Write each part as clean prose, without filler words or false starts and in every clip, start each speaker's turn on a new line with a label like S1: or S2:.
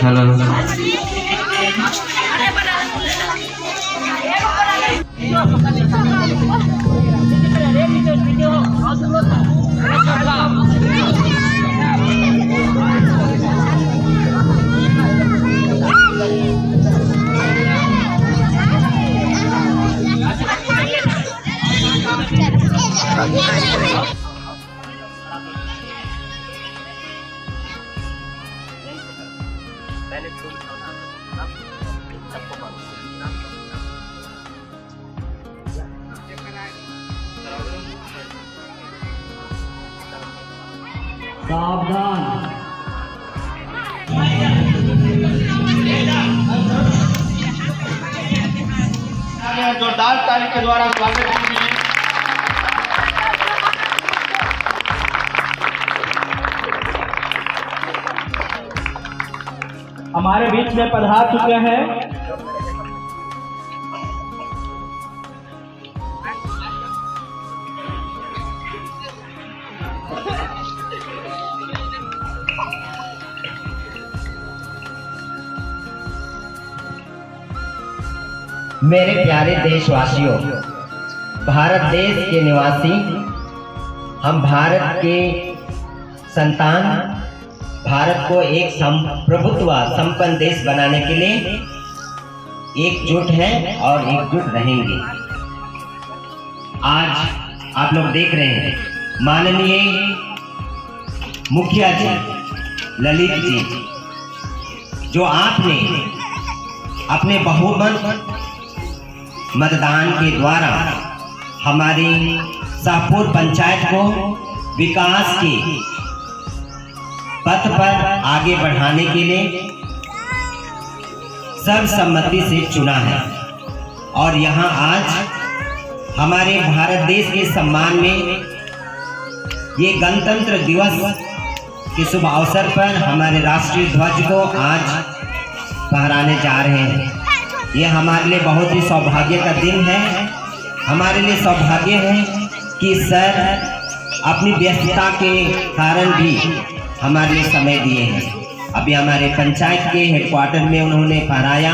S1: Hello
S2: सावधान।
S3: जोरदार ताली के द्वारा स्वागत कीजिए। हमारे बीच में पधार चुके हैं
S4: मेरे प्यारे देशवासियों, भारत देश के निवासी, हम भारत के संतान, भारत को एक प्रभुत्व संपन्न देश बनाने के लिए एकजुट हैं और एकजुट रहेंगे। आज आप लोग देख रहे हैं माननीय मुखिया जी ललित जी, जो आपने अपने बहुमत मतदान के द्वारा हमारी शाहपुर पंचायत को विकास के पथ पर आगे बढ़ाने के लिए सर्वसम्मति से चुना है। और यहाँ आज हमारे भारत देश के सम्मान में ये गणतंत्र दिवस के शुभ अवसर पर हमारे राष्ट्रीय ध्वज को आज फहराने जा रहे हैं। ये हमारे लिए बहुत ही सौभाग्य का दिन है। हमारे लिए सौभाग्य है कि सर अपनी व्यस्तता के कारण भी हमारे लिए समय दिए हैं। अभी हमारे पंचायत के हेडक्वार्टर में उन्होंने फहराया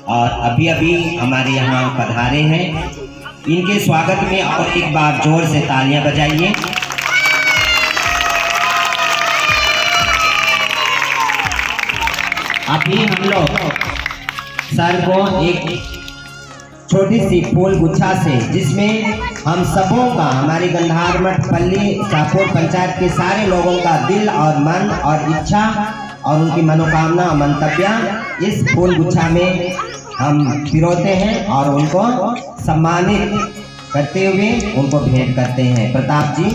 S4: और अभी अभी हमारे यहाँ पधारे हैं। इनके स्वागत में और एक बार जोर से तालियां बजाइए। अभी हम लोग सर को एक छोटी सी फूल गुच्छा से, जिसमें हम सबों का, हमारी गंधारमठ पल्ली शाहपुर पंचायत के सारे लोगों का दिल और मन और इच्छा और उनकी मनोकामना और मंतव्य इस फूल गुच्छा में हम पिरोते हैं और उनको सम्मानित करते हुए उनको भेंट करते हैं। प्रताप जी,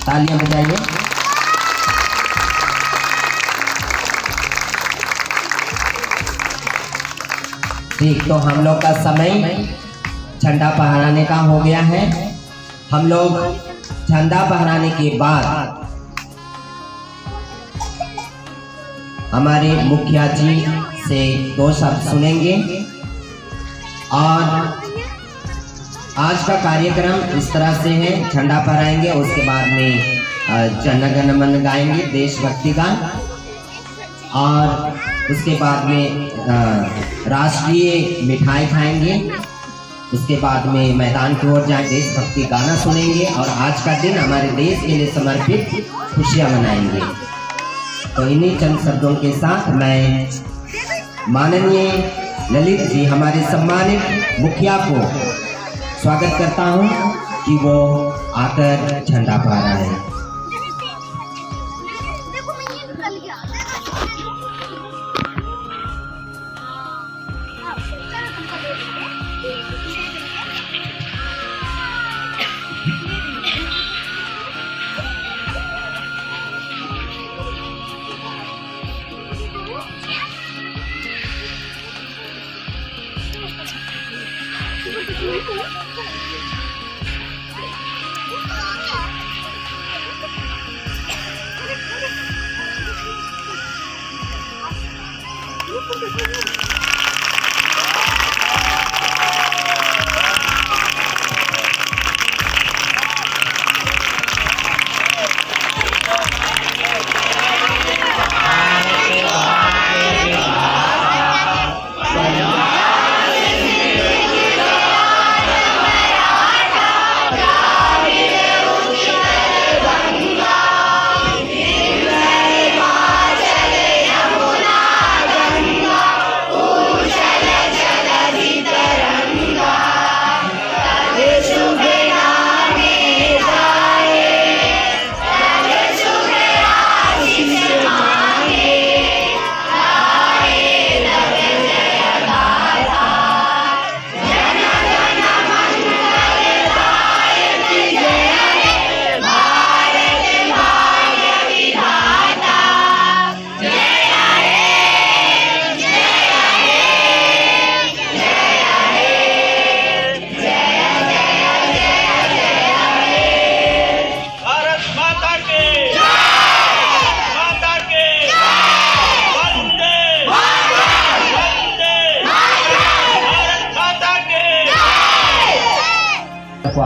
S4: तालियां बजाइए। ठीक, तो हम लोग का समय झंडा फहराने का हो गया है। हम लोग झंडा फहराने के बाद हमारे मुखिया जी से दो शब्द सुनेंगे और आज का कार्यक्रम इस तरह से है। झंडा फहराएंगे, उसके बाद में जन गण मन गाएंगे, देशभक्ति गान, और उसके बाद में राष्ट्रीय मिठाई खाएंगे। उसके बाद में मैदान की ओर जाए, देशभक्ति गाना सुनेंगे और आज का दिन हमारे देश के लिए समर्पित खुशियां मनाएंगे। तो इन्हीं चंद शब्दों के साथ मैं माननीय ललित जी, हमारे सम्मानित मुखिया को स्वागत करता हूं कि वो आकर झंडा फहराएं।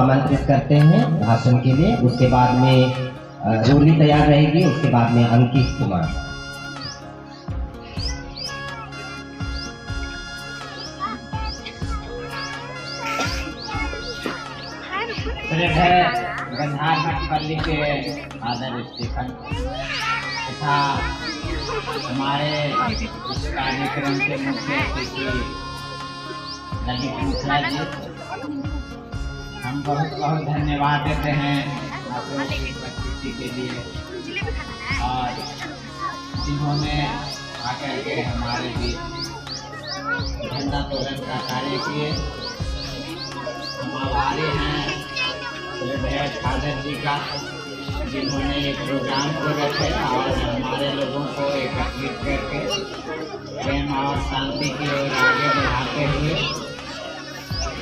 S4: आमंत्रित करते हैं भाषण के लिए। उसके बाद में रोली तैयार रहेगी, उसके बाद में अंकित कुमार।
S1: गंधार मठपल्ली के आदर स्टीफन तथा हमारे इस कार्यक्रम के मुख्य अतिथि ललित मिश्रा जी, हम बहुत बहुत धन्यवाद देते हैं आप लोगों की उपस्थिति के लिए और जिन्होंने आकर के हमारे बीच झंडा तोलन का कार्य किए। हम आभारी हैं फादर जी का, जिन्होंने एक प्रोग्राम को रखे और हमारे लोगों को एकत्रित करके प्रेम और शांति की ओर आगे बढ़ाते हुए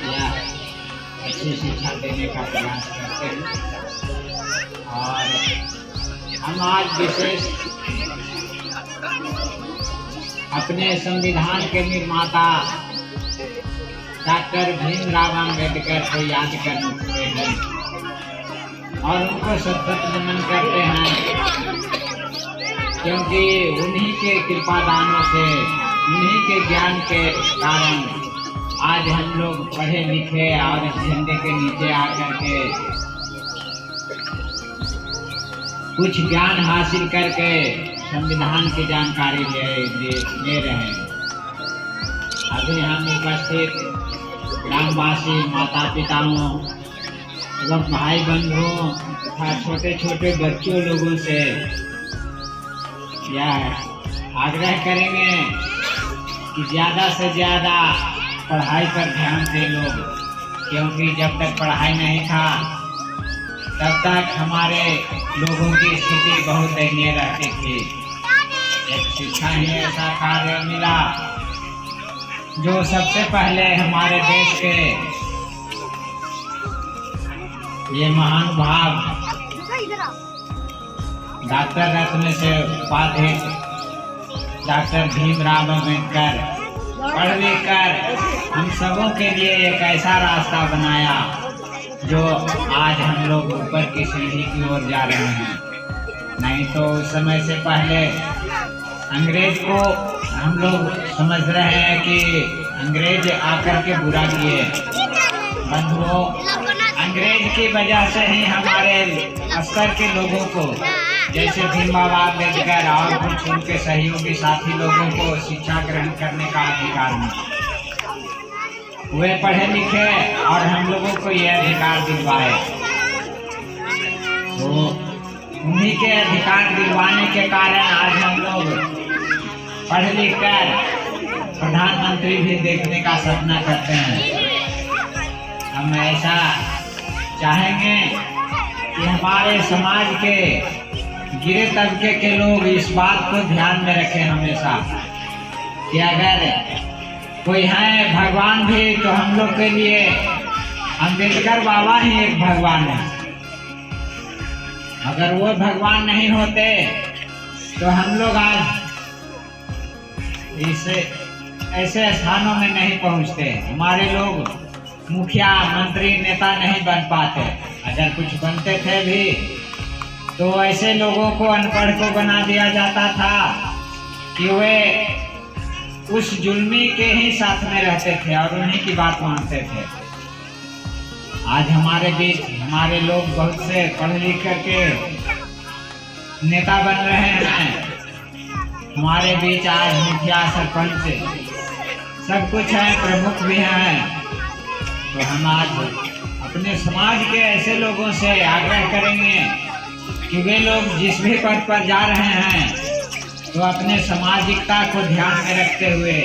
S1: या अच्छी शिक्षा देने का प्रयास करते हैं। और हम आज विशेष अपने संविधान के निर्माता डॉक्टर भीमराव अम्बेडकर को याद करते हैं और उनको सतत नमन करते हैं, क्योंकि उन्हीं के कृपा दानों से, उन्हीं के ज्ञान के कारण आज हम लोग पढ़े लिखे और इस झंडे के नीचे आकर के कुछ ज्ञान हासिल करके संविधान की जानकारी ले रहे हैं। अभी हम उपस्थित ग्रामवासी, माता पिताओं एवं भाई बंधुओं तथा छोटे छोटे बच्चों लोगों से यह आग्रह करेंगे कि ज़्यादा से ज़्यादा पढ़ाई पर ध्यान दें लोग, क्योंकि जब तक पढ़ाई नहीं था तब तक हमारे लोगों की स्थिति बहुत दयनीय रहती थी। एक शिक्षा ही ऐसा कार्य मिला जो सबसे पहले हमारे देश के ये महानुभाव डॉक्टर रत्न से उपाधिक डॉक्टर भीमराव अम्बेडकर पढ़ लिख कर हम सबों के लिए एक ऐसा रास्ता बनाया जो आज हम लोग ऊपर की सीढ़ी की ओर जा रहे हैं। नहीं तो उस समय से पहले अंग्रेज को हम लोग समझ रहे हैं कि अंग्रेज आकर के बुरा किए। बंधुओं, अंग्रेज की वजह से ही हमारे स्तर के लोगों को, जैसे भीमराव अम्बेडकर और कुछ उनके सहयोगी साथी लोगों को शिक्षा ग्रहण करने का अधिकार मिला। वे पढ़े लिखे और हम लोगों को यह अधिकार दिलवाए। तो उन्हीं के अधिकार दिलवाने के कारण आज हम लोग पढ़ लिख कर प्रधानमंत्री भी देखने का सपना करते हैं। हम ऐसा चाहेंगे कि हमारे समाज के गिरे तबके के लोग इस बात को ध्यान में रखें हमेशा कि अगर कोई है भगवान भी तो हम लोग के लिए अम्बेडकर बाबा ही एक भगवान है। अगर वो भगवान नहीं होते तो हम लोग आज इस ऐसे स्थानों में नहीं पहुंचते। हमारे लोग मुखिया, मंत्री, नेता नहीं बन पाते। अगर कुछ बनते थे भी तो ऐसे लोगों को, अनपढ़ को बना दिया जाता था कि वे उस जुल्मी के ही साथ में रहते थे और उन्हीं की बात मानते थे। आज हमारे बीच हमारे लोग बहुत से पढ़ लिख करके नेता बन रहे हैं। हमारे बीच आज मुखिया, सरपंच सब कुछ है, प्रमुख भी हैं। तो हम आज अपने समाज के ऐसे लोगों से आग्रह करेंगे कि वे लोग जिस भी पद पर जा रहे हैं तो अपने सामाजिकता को ध्यान में रखते हुए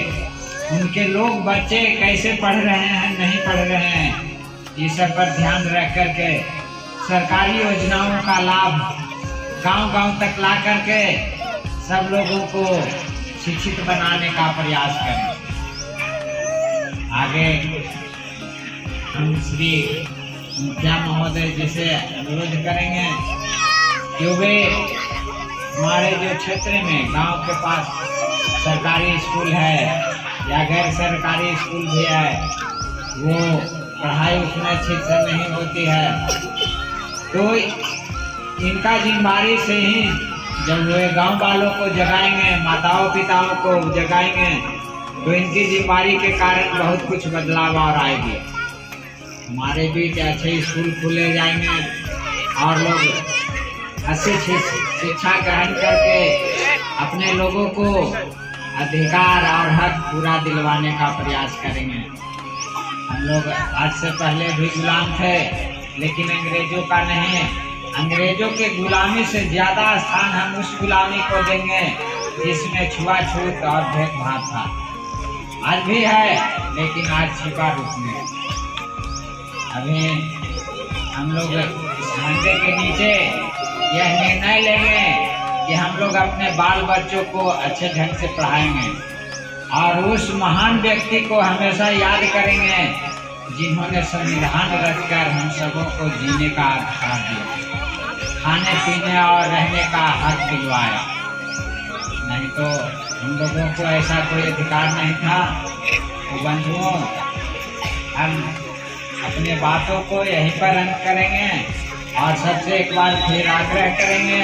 S1: उनके लोग, बच्चे कैसे पढ़ रहे हैं, नहीं पढ़ रहे हैं, इस सब पर ध्यान रख करके सरकारी योजनाओं का लाभ गांव-गांव तक ला करके सब लोगों को शिक्षित बनाने का प्रयास करें। आगे हम श्री मुखिया महोदय जी से अनुरोध करेंगे कि वे हमारे जो क्षेत्र में गांव के पास सरकारी स्कूल है या गैर सरकारी स्कूल भी है, वो पढ़ाई उसमें ठीक से नहीं होती है। तो इनका जिम्मेदारी से ही जब वे गांव वालों को जगाएंगे, माताओं पिताओं को जगाएंगे, तो इनकी जिम्मेदारी के कारण बहुत कुछ बदलाव और आएगी। हमारे बीच अच्छे स्कूल खुले जाएंगे और लोग अच्छी शिक्षा ग्रहण करके अपने लोगों को अधिकार और हक पूरा दिलवाने का प्रयास करेंगे। हम लोग आज से पहले भी गुलाम थे, लेकिन अंग्रेजों का नहीं। अंग्रेजों के गुलामी से ज़्यादा स्थान हम उस गुलामी को देंगे जिसमें छुआछूत और भेदभाव था। आज भी है, लेकिन आज छिपा रूप में। अभी हम लोग इस झंडे के नीचे यह निर्णय लेंगे कि हम लोग अपने बाल बच्चों को अच्छे ढंग से पढ़ाएंगे और उस महान व्यक्ति को हमेशा याद करेंगे जिन्होंने संविधान रचकर हम सबों को जीने का अधिकार दिया, खाने पीने और रहने का हक दिलवाया। नहीं तो हम लोगों को ऐसा कोई अधिकार नहीं था। तो बंधुओं, हम अपने बातों को यहीं पर अंत करेंगे और सबसे एक बार फिर आग्रह करेंगे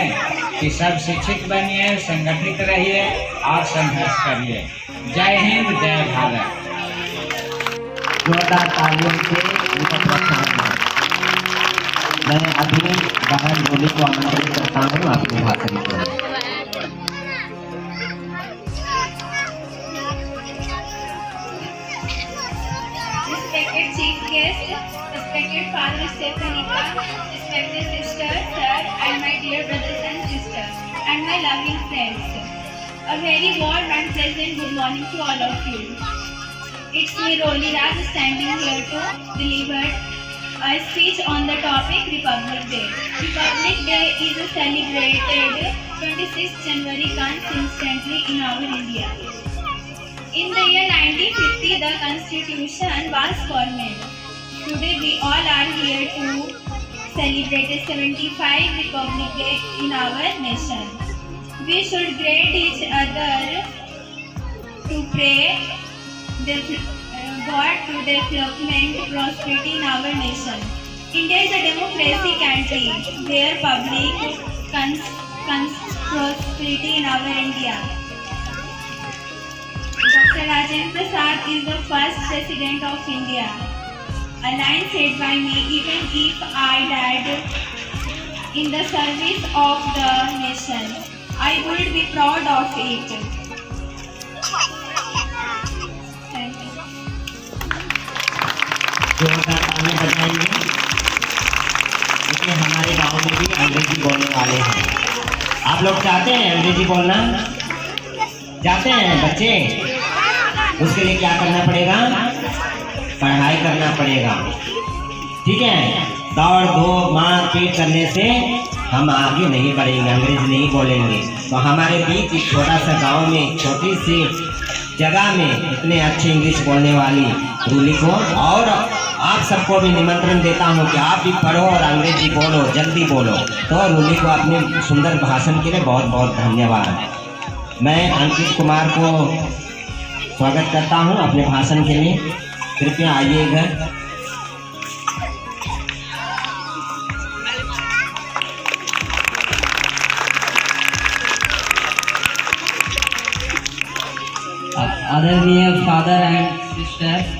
S1: कि सब शिक्षित बनिए, संगठित रहिए और संघर्ष करिए। जय हिंद, जय भारत।
S4: जोरदार तालियों से उनका प्रोत्साहन करें। मैं अभी बहन बोली को आमंत्रित करता हूँ अपने भाषण को।
S2: Respected chief guest, respected father Stefanica, respected sister, sir, and my dear brothers and sisters, and my loving friends. A very warm and pleasant good morning to all of you. It's me, Roli Raj, standing here to deliver a speech on the topic Republic Day. Republic Day is celebrated 26th January consistently in our India. In the year 1950, the Constitution was formed. Today, we all are here to celebrate the 75th Republic Day in our nation. We should greet each other to pray God to development, prosperity in our nation. India is a democracy country where public prosperity in our India. Dr. Rajendra Prasad is the first president of India. A line said by me, even if I died in the service of the nation, I would be proud of it. Thank you.
S4: जोरदार ताली बजाएंगे, क्योंकि हमारे गांव में भी अंग्रेजी बोलने वाले हैं। आप लोग चाहते हैं अंग्रेजी बोलना? चाहते हैं बच्चे? उसके लिए क्या करना पड़ेगा? पढ़ाई करना पड़ेगा। ठीक है, दौड़ धूप मार पीट करने से हम आगे नहीं बढ़ेंगे, अंग्रेजी नहीं बोलेंगे। तो हमारे बीच एक छोटा सा गांव में, एक छोटी सी जगह में इतने अच्छे इंग्लिश बोलने वाली रूली को, और आप सबको भी निमंत्रण देता हूं कि आप भी पढ़ो और अंग्रेजी बोलो, जल्दी बोलो। तो रूली को अपने सुंदर भाषण के लिए बहुत बहुत धन्यवाद। मैं अंकित कुमार को स्वागत करता हूं अपने भाषण के लिए। कृपया आइएगा।
S5: आदरणीय फादर एंड सिस्टर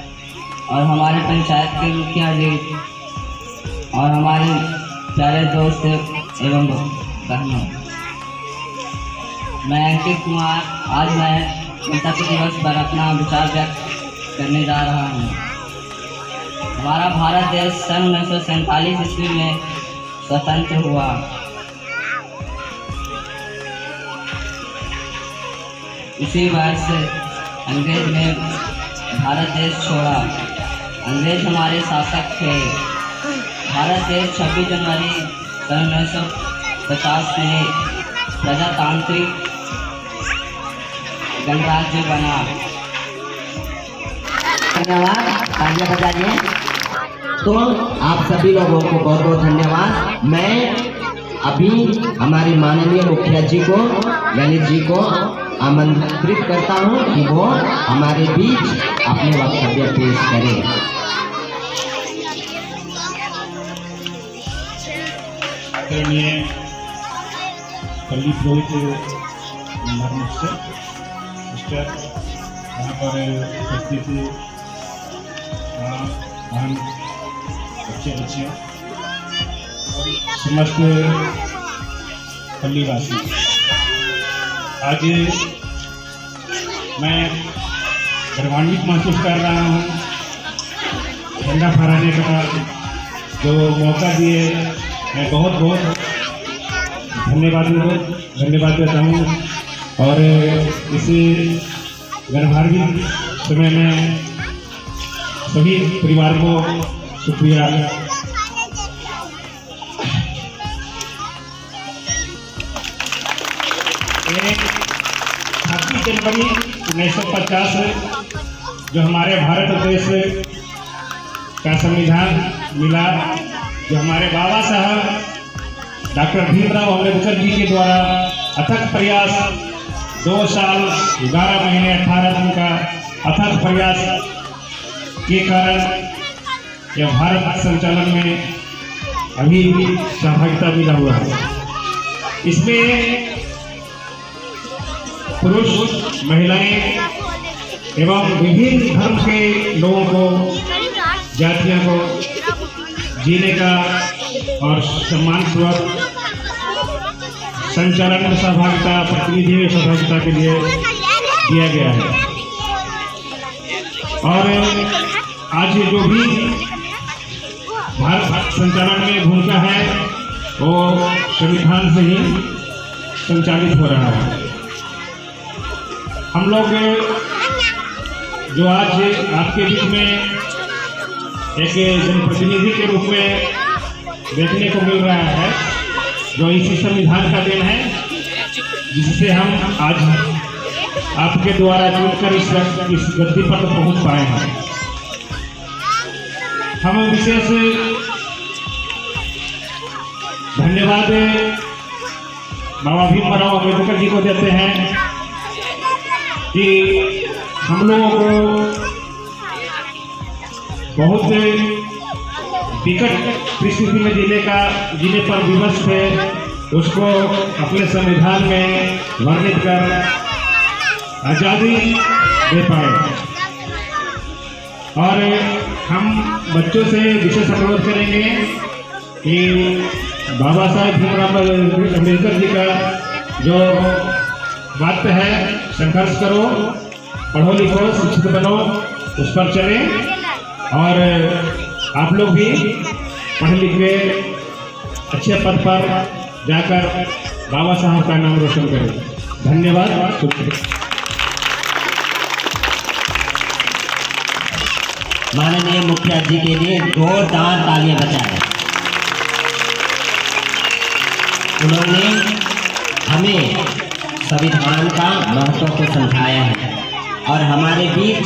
S5: और हमारे पंचायत के मुखिया जी और हमारे प्यारे दोस्त एवं बहनों, मैं अंकित कुमार आज मैं गणतंत्र दिवस पर अपना विचार व्यक्त करने जा रहा हूँ। हमारा भारत देश सन 1947 ईस्वी में स्वतंत्र हुआ। इसी वर्ष अंग्रेज ने भारत देश छोड़ा। अंग्रेज हमारे शासक थे। भारत देश 26 जनवरी सन 1950 में प्रजातांत्रिक गणराज्य बना।
S4: धन्यवाद, तालियां बजाइए। तो आप सभी लोगों को बहुत बहुत धन्यवाद। मैं अभी हमारे माननीय मुखिया जी को, ललित जी को आमंत्रित करता हूं कि वो हमारे बीच अपने वक्तव्य पेश करें।
S6: आदरणीय पल्ली पुरोहित मिस्टर यहाँ पर उपस्थित बहन बच्चे बच्चियाँ समस्त पल्लीवासी, आज मैं गर्वान्वित महसूस कर रहा हूँ। झंडा फहराने का जो मौका दिए, मैं बहुत बहुत धन्यवाद देता हूँ। और इस गर्भान्वित समय में सभी परिवार को शुक्रिया। 26 जनवरी 1950 जो हमारे भारत देश का संविधान मिला, जो हमारे बाबा साहब डॉक्टर भीमराव अम्बेडकर जी के द्वारा अथक प्रयास 2 साल 11 महीने 18 दिन का अथक प्रयास के कारण यह भारत संचालन में अभी भी सहभागिता मिला हुआ है। इसमें पुरुष, महिलाएं एवं विभिन्न धर्म के लोगों को, जातियों को जीने का और सम्मानपूर्वक संचालन में सहभागिता, प्रतिनिधि सहभागिता के लिए दिया गया है। और आज जो भी भारत संचालन में भूमिका है वो संविधान से ही संचालित हो रहा है। हम लोग जो आज आपके बीच में एक जनप्रतिनिधि के रूप में देखने को मिल रहा है, जो इसी संविधान का देन है, जिससे हम आज आपके द्वारा जुड़कर इस गद्दी पर पहुंच पाए हैं। हम विशेष धन्यवाद बाबा भीमराव अम्बेडकर जी को देते हैं कि हम लोगों को बहुत विकट परिस्थिति में जीने पर विवश थे, उसको अपने संविधान में वर्णित कर आज़ादी दे पाए। और हम बच्चों से विशेष अनुरोध करेंगे कि बाबा साहब भीमराव अम्बेडकर जी का जो वाक्य है, संघर्ष करो, पढ़ो लिखो, शिक्षित बनो, उस पर चलें। और आप लोग भी पढ़ लिख के अच्छे पद पर जाकर बाबा साहब का नाम रोशन करें। धन्यवाद, शुक्रिया।
S4: माननीय मुखिया जी के लिए जोरदार तालियां बजाएं। उन्होंने हमें संविधान का महत्व को समझाया है और हमारे बीच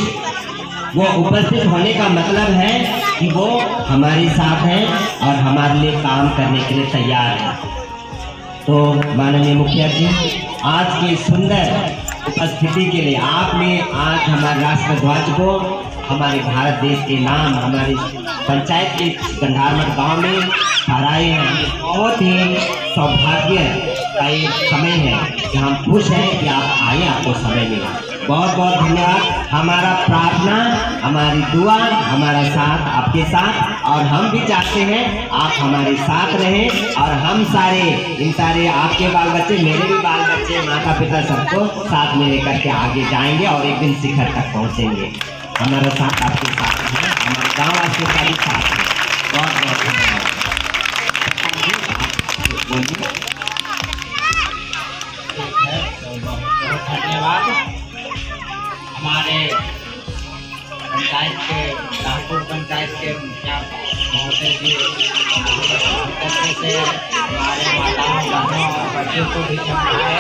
S4: वो उपस्थित होने का मतलब है कि वो हमारे साथ हैं और हमारे लिए काम करने के लिए तैयार है। तो माननीय मुखिया जी, आज की सुंदर उपस्थिति के लिए आपने आज हमारे राष्ट्र ध्वज को हमारे भारत देश के नाम हमारे पंचायत के गंधारमठ गांव में फहराए हैं। बहुत ही सौभाग्य का एक समय है कि हम खुश हैं कि आप आए, आपको समय मिला। बहुत बहुत धन्यवाद। हमारा प्रार्थना, हमारी दुआ, हमारा साथ आपके साथ, और हम भी चाहते हैं आप हमारे साथ रहें और हम सारे इन सारे आपके बाल बच्चे, मेरे भी बाल बच्चे, माता पिता सबको साथ में लेकर के आगे जाएंगे और एक दिन शिखर तक पहुँचेंगे। हमारा साथ आपके साथ है, हमारे गाँव वासियों का भी साथ है। बहुत बहुत धन्यवाद।
S1: धन्यवाद। हमारे पंचायत के रामपुर पंचायत के मुखिया महोदय जी से हमारे माताओं, बहनों और बच्चों को भी समझाए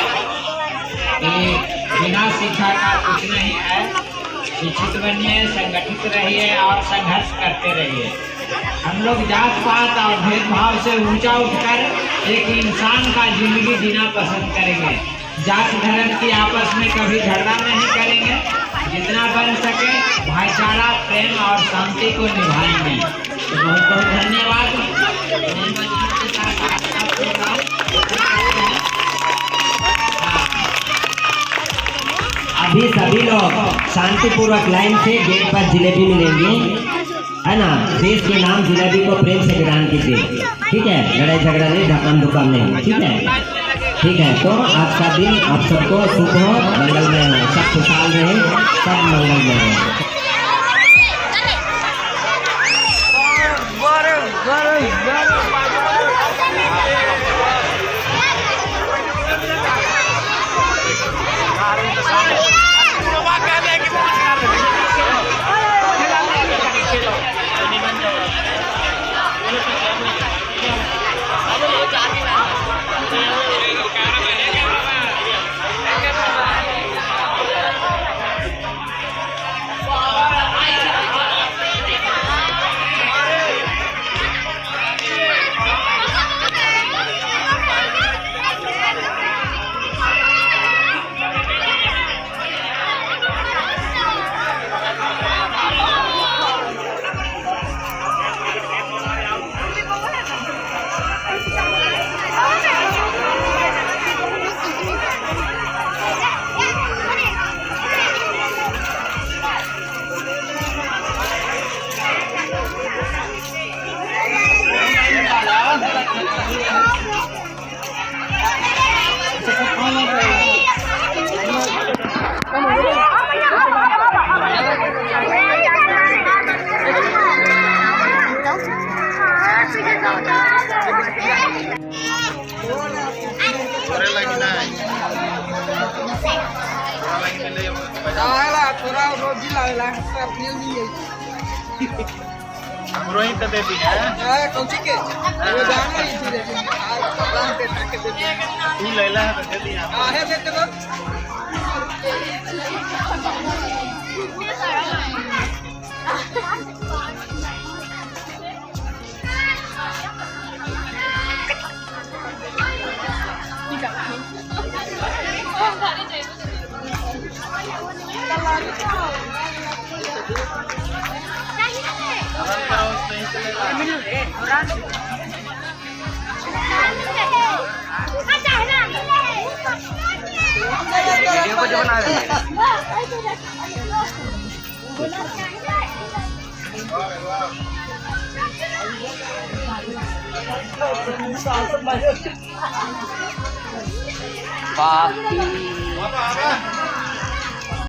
S1: कि बिना शिक्षा का कुछ नहीं है। शिक्षित बनिए, संगठित रहिए और संघर्ष करते रहिए। हम लोग जात पात और भेदभाव से ऊंचा उठकर एक इंसान का जिंदगी जीना पसंद करेंगे। जात धर्म की आपस में कभी झगड़ा नहीं करेंगे। जितना बन सके भाईचारा, प्रेम और शांति को निभाएंगे। तो बहुत बहुत धन्यवाद।
S4: अभी सभी लोग शांतिपूर्वक लाइन से गेट पर जिलेबी मिलेंगी, है ना। देश के नाम जिलेबी को प्रेम से ग्रहण कीजिए, ठीक है। लड़ाई झगड़ा नहीं, धक्का धुक्का नहीं, ठीक है, ठीक है। तो आज का दिन आप सबको शुभ हो, मंगलमय हो, सब खुशहाल रहे, सब मंगलमय हो।
S3: रोहित तो देती है
S7: कौन सी के वो जाना ही थी
S3: तू ले ला तो दे दिया
S7: है देते को
S3: वीडियो को जो बना रहे हैं
S5: बाकी